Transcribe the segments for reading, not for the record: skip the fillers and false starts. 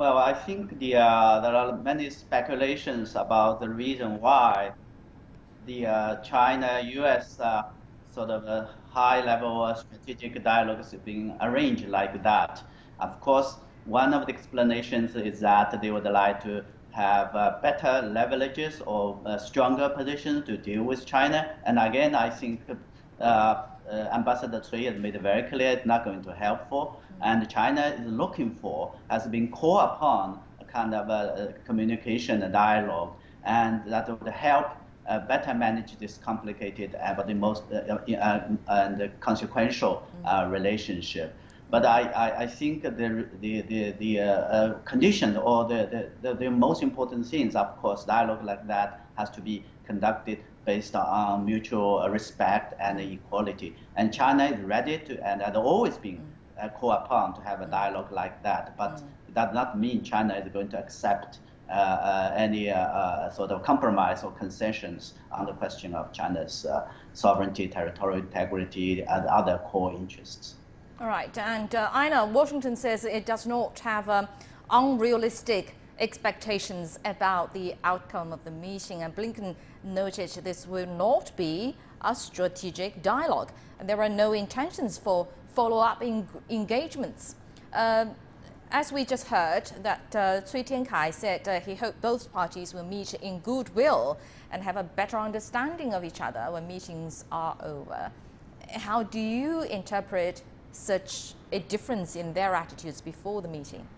Well, I think there are many speculations about the reason why the China-U.S. Sort of a high-level strategic dialogue is being arranged like that. Of course, one of the explanations is that they would like to have better leverages or stronger positions to deal with China. And again, I think Ambassador Cui has made it very clear it's not going to help for. And China is looking for, has been called upon, a kind of a communication, a dialogue, and that would help better manage this complicated but the most and consequential relationship. But I think the condition or the most important things, of course, dialogue like that has to be conducted based on mutual respect and equality. And China is ready to, and has always been called upon to have a dialogue like that. But it does not mean China is going to accept any sort of compromise or concessions on the question of China's sovereignty, territorial integrity, and other core interests. All right, and Einar, Washington says it does not have unrealistic expectations about the outcome of the meeting, and Blinken noted this will not be a strategic dialogue, and there are no intentions for follow-up engagements. As we just heard, that Cui Tiankai said he hoped both parties will meet in goodwill and have a better understanding of each other when meetings are over. How do you interpret such a difference in their attitudes before the meeting?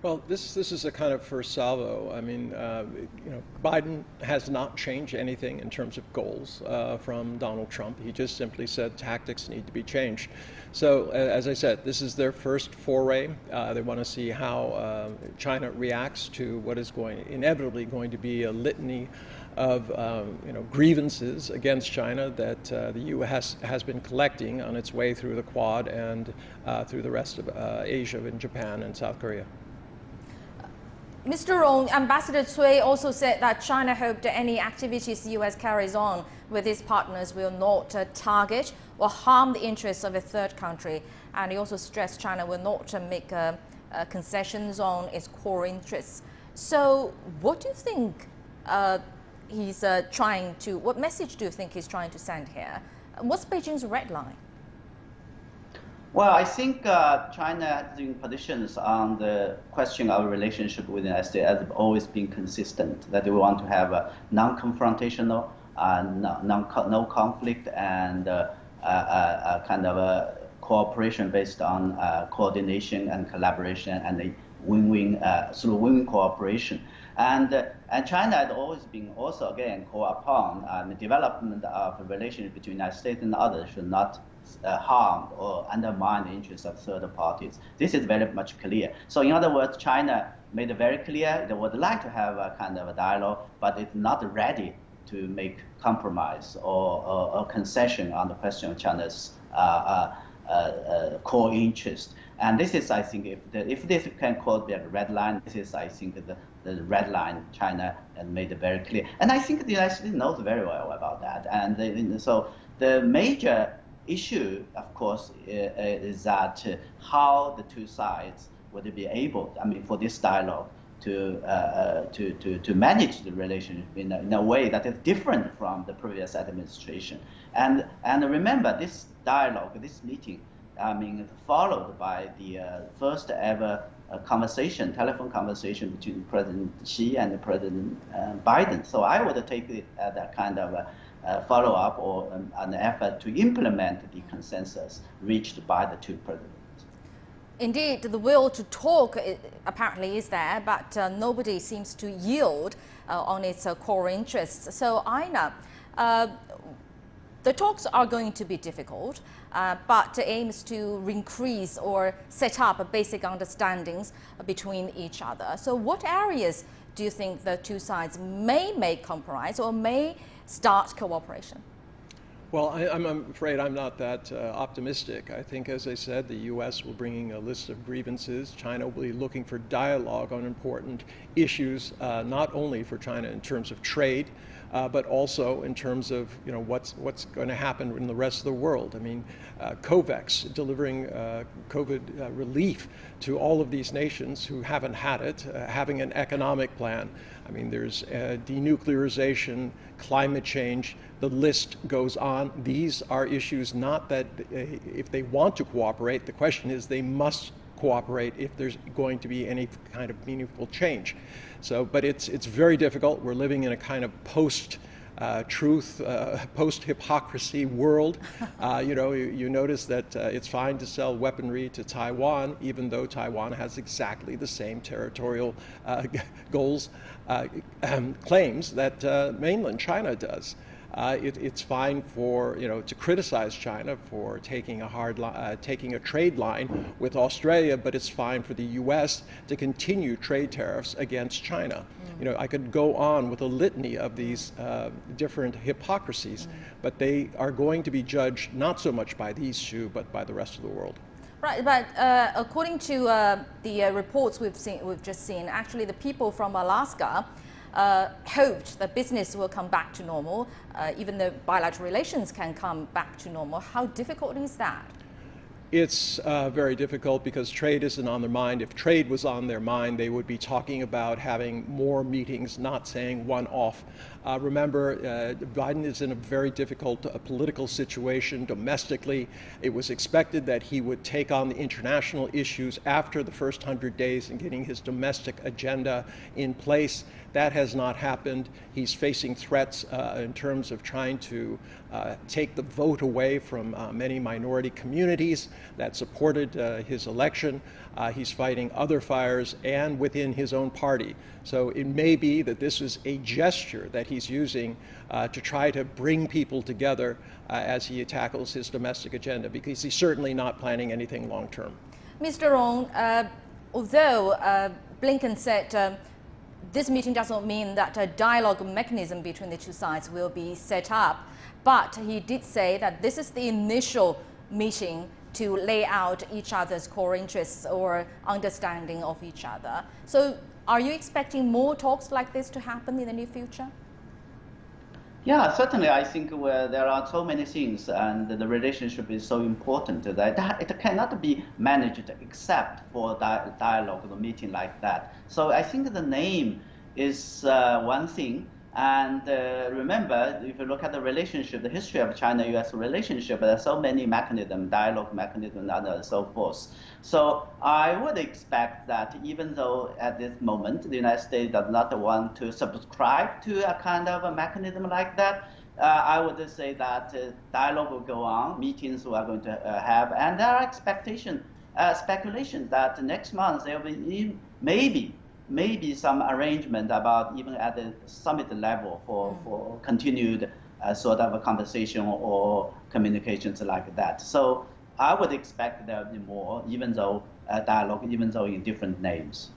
Well, this is a kind of first salvo. I mean, Biden has not changed anything in terms of goals from Donald Trump. He just simply said tactics need to be changed. So, as I said, this is their first foray. They want to see how China reacts to what is inevitably going to be a litany of grievances against China that the U.S. has been collecting on its way through the Quad and through the rest of Asia and Japan and South Korea. Mr. Rong, Ambassador Cui also said that China hoped that any activities the U.S. carries on with its partners will not target or harm the interests of a third country. And he also stressed China will not make concessions on its core interests. So what do you think he's trying to, what message do you think he's trying to send here? What's Beijing's red line? Well, I think China's positions on the question of relationship with the United States has always been consistent, that we want to have a non-confrontational, no conflict, and kind of a cooperation based on coordination and collaboration and a win-win, through win-win cooperation. And China had always been also, again, called upon the development of the relationship between the United States and others should not harm or undermine the interests of third parties. This is very much clear. So in other words, China made it very clear they would like to have a kind of a dialogue, but it's not ready to make compromise or concession on the question of China's core interest. And this is, I think, if this can call it a red line, this is, I think, the red line China has made it very clear. And I think the United States knows very well about that. And so the major issue, of course, is that how the two sides would be able, I mean, for this dialogue to manage the relationship in a way that is different from the previous administration. And remember, this dialogue, this meeting, I mean, followed by the first ever telephone conversation between President Xi and President Biden. So I would take it as a kind of a follow-up or an effort to implement the consensus reached by the two presidents. Indeed, the will to talk apparently is there, but nobody seems to yield on its core interests. So, Einar, the talks are going to be difficult, but aims to increase or set up basic understandings between each other. So what areas do you think the two sides may make compromise or may start cooperation? Well, I'm afraid I'm not that optimistic. I think, as I said, the U.S. will bring a list of grievances. China will be looking for dialogue on important issues, not only for China in terms of trade, but also in terms of what's going to happen in the rest of the world. I mean, COVAX delivering COVID relief to all of these nations who haven't had it, having an economic plan. I mean, there's denuclearization, climate change. The list goes on. These are issues not that if they want to cooperate, the question is they must cooperate if there's going to be any kind of meaningful change. So, but it's very difficult. We're living in a kind of post-truth, post-hypocrisy world. You notice that it's fine to sell weaponry to Taiwan, even though Taiwan has exactly the same territorial goals, claims that mainland China does. It's fine for to criticize China for taking a trade line with Australia, but it's fine for the U.S. to continue trade tariffs against China. I could go on with a litany of these different hypocrisies, but they are going to be judged not so much by these two, but by the rest of the world. Right, but according to the reports we've just seen, actually the people from Alaska hoped that business will come back to normal, even though bilateral relations can come back to normal. How difficult is that? It's very difficult because trade isn't on their mind. If trade was on their mind, they would be talking about having more meetings, not saying one off. Remember, Biden is in a very difficult political situation domestically. It was expected that he would take on the international issues after the first 100 days and getting his domestic agenda in place. That has not happened. He's facing threats in terms of trying to take the vote away from many minority communities that supported his election. He's fighting other fires and within his own party. So it may be that this is a gesture that he's using to try to bring people together as he tackles his domestic agenda, because he's certainly not planning anything long term. Mr. Rong, although Blinken said this meeting does not mean that a dialogue mechanism between the two sides will be set up, but he did say that this is the initial meeting to lay out each other's core interests or understanding of each other. So are you expecting more talks like this to happen in the near future? Yeah, certainly. I think there are so many things, and the relationship is so important that it cannot be managed except for dialogue, the meeting like that. So I think the name is one thing. And remember, if you look at the relationship, the history of China-U.S. relationship, there are so many mechanisms, dialogue mechanisms, and so forth. So I would expect that even though at this moment the United States does not want to subscribe to a kind of a mechanism like that, I would say that dialogue will go on, meetings we are going to have, and there are expectations, speculation that next month there will be maybe some arrangement about even at the summit level for continued sort of a conversation or communications like that. So I would expect there will be more, even though dialogue, even though in different names.